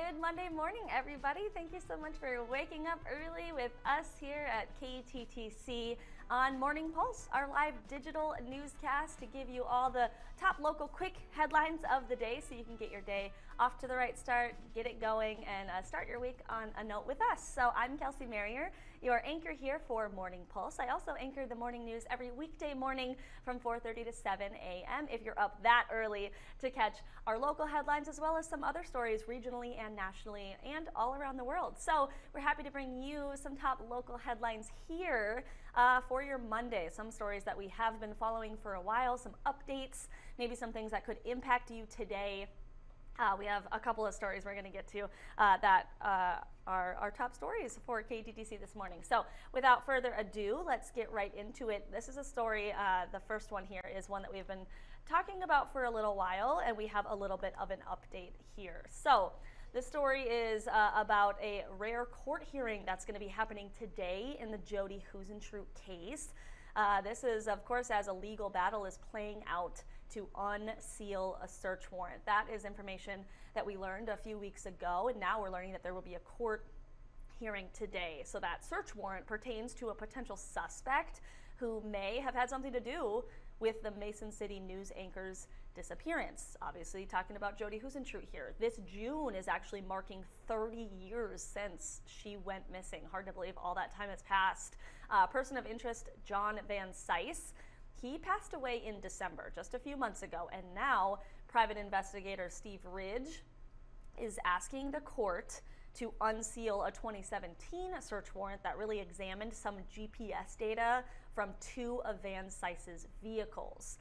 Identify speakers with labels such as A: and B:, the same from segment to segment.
A: Good Monday morning, everybody. Thank you so much for waking up early with us here at KTTC on Morning Pulse, our live digital newscast to give you all the top local quick headlines of the day so you can get your day off to the right start, get it going, and start your week on a note with us. So I'm Kelsey Marier, your anchor here for Morning Pulse. I also anchor the morning news every weekday morning from 4:30 to 7 a.m. if you're up that early to catch our local headlines as well as some other stories regionally and nationally and all around the world. So we're happy to bring you some top local headlines here for your Monday. Some stories that we have been following for a while, some updates, maybe some things that could impact you today. We have a couple of stories we're going to get to that are our top stories for KTTC this morning. So without further ado, let's get right into it. This is a story, the first one here is one that we've been talking about for a little while, and we have a little bit of an update here. So this story is about a rare court hearing that's going to be happening today in the Jody Huisentruit case. This is, of course, as a legal battle is playing out to unseal a search warrant. That is information that we learned a few weeks ago, and now we're learning that there will be a court hearing today. So that search warrant pertains to a potential suspect who may have had something to do with the Mason City news anchor's disappearance. Obviously talking about Jody Huisentruit here. This June is actually marking 30 years since she went missing. Hard to believe all that time has passed. Person of interest John Van Cise, he passed away in December, just a few months ago, and now private investigator Steve Ridge is asking the court to unseal a 2017 search warrant that really examined some GPS data from two of Van Cise's vehicles.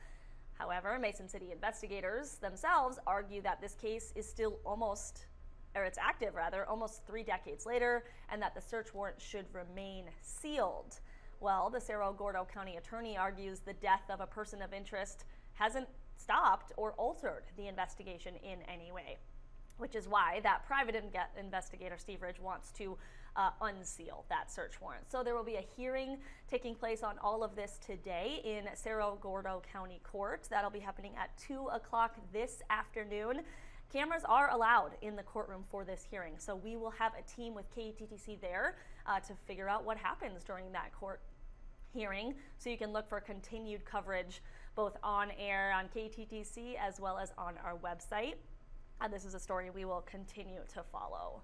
A: However, Mason City investigators themselves argue that this case is still almost 3 decades later, and that the search warrant should remain sealed. Well, the Cerro Gordo County attorney argues the death of a person of interest hasn't stopped or altered the investigation in any way, which is why that private investigator, Steve Ridge, wants to unseal that search warrant. So there will be a hearing taking place on all of this today in Cerro Gordo County Court. That'll be happening at 2 o'clock this afternoon. Cameras are allowed in the courtroom for this hearing, so we will have a team with KTTC there to figure out what happens during that court hearing, so you can look for continued coverage both on air on KTTC as well as on our website. And this is a story we will continue to follow.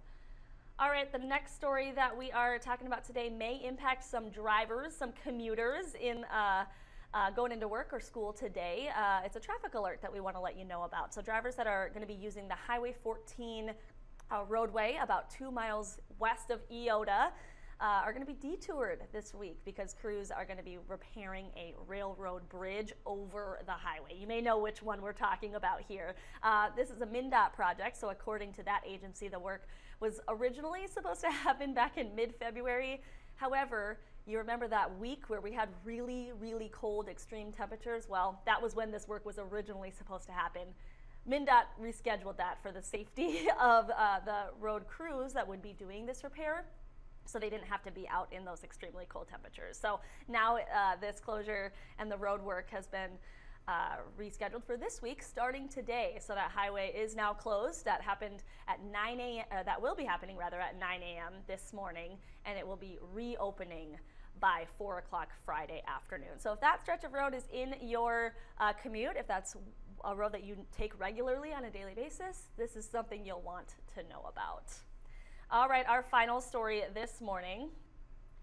A: All right, the next story that we are talking about today may impact some drivers, some commuters in going into work or school today. It's a traffic alert that we want to let you know about. So drivers that are going to be using the Highway 14 roadway about 2 miles west of Iota are going to be detoured this week because crews are going to be repairing a railroad bridge over the highway. You may know which one we're talking about here. This is a MnDOT project, so according to that agency, the work was originally supposed to happen back in mid-February. However, you remember that week where we had really, really cold extreme temperatures? Well, that was when this work was originally supposed to happen. MnDOT rescheduled that for the safety of the road crews that would be doing this repair, so they didn't have to be out in those extremely cold temperatures. So now this closure and the road work has been rescheduled for this week starting today. So that highway is now closed. That happened at 9 a.m. That will be happening rather at 9 a.m. this morning, and it will be reopening by 4 o'clock Friday afternoon. So if that stretch of road is in your commute, if that's a road that you take regularly on a daily basis, this is something you'll want to know about. All right, our final story this morning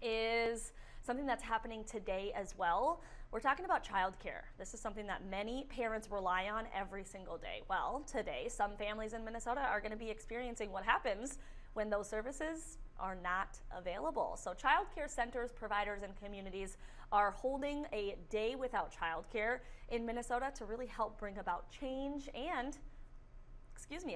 A: is something that's happening today as well. We're talking about childcare. This is something that many parents rely on every single day. Well, today, some families in Minnesota are going to be experiencing what happens when those services are not available. So childcare centers, providers, and communities are holding a day without childcare in Minnesota to really help bring about change and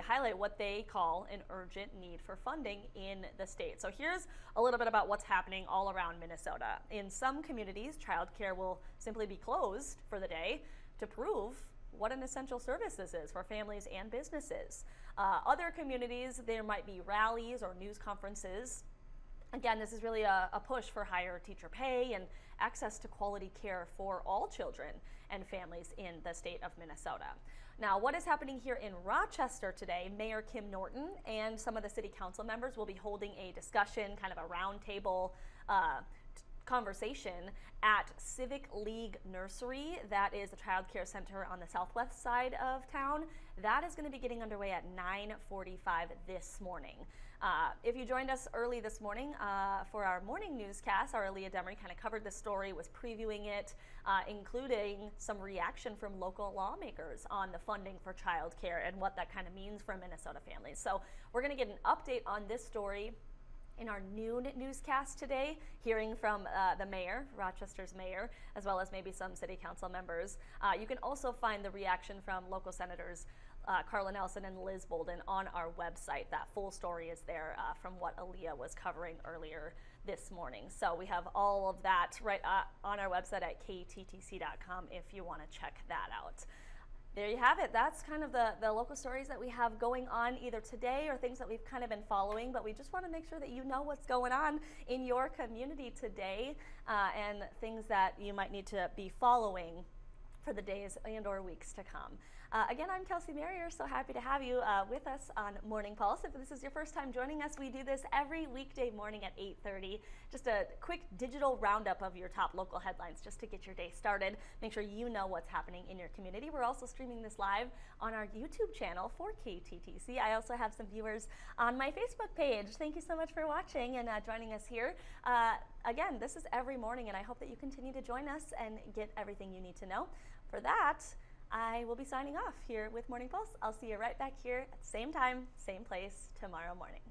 A: highlight what they call an urgent need for funding in the state. So here's a little bit about what's happening all around Minnesota. In some communities, childcare will simply be closed for the day to prove what an essential service this is for families and businesses. Other communities, there might be rallies or news conferences Again, this is really a push for higher teacher pay and access to quality care for all children and families in the state of Minnesota. Now, what is happening here in Rochester today, Mayor Kim Norton and some of the city council members will be holding a discussion, kind of a roundtable conversation at Civic League Nursery. That is a child care center on the southwest side of town. That is going to be getting underway at 9:45 this morning. If you joined us early this morning for our morning newscast, our Aaliyah Demery kind of covered the story, was previewing it, including some reaction from local lawmakers on the funding for child care and what that kind of means for Minnesota families. So we're going to get an update on this story in our noon newscast today, hearing from the mayor, Rochester's mayor, as well as maybe some city council members. You can also find the reaction from local senators Carla Nelson and Liz Bolden on our website. That full story is there from what Aaliyah was covering earlier this morning. So we have all of that right on our website at kttc.com if you want to check that out. There you have it. That's kind of the local stories that we have going on either today or things that we've kind of been following, but we just want to make sure that you know what's going on in your community today and things that you might need to be following for the days and or weeks to come. Again, I'm Kelsey Marier, so happy to have you with us on Morning Pulse. If this is your first time joining us, we do this every weekday morning at 8:30. Just a quick digital roundup of your top local headlines just to get your day started. Make sure you know what's happening in your community. We're also streaming this live on our YouTube channel for KTTC. I also have some viewers on my Facebook page. Thank you so much for watching and joining us here. Again, this is every morning, and I hope that you continue to join us and get everything you need to know. For that, I will be signing off here with Morning Pulse. I'll see you right back here at the same time, same place tomorrow morning.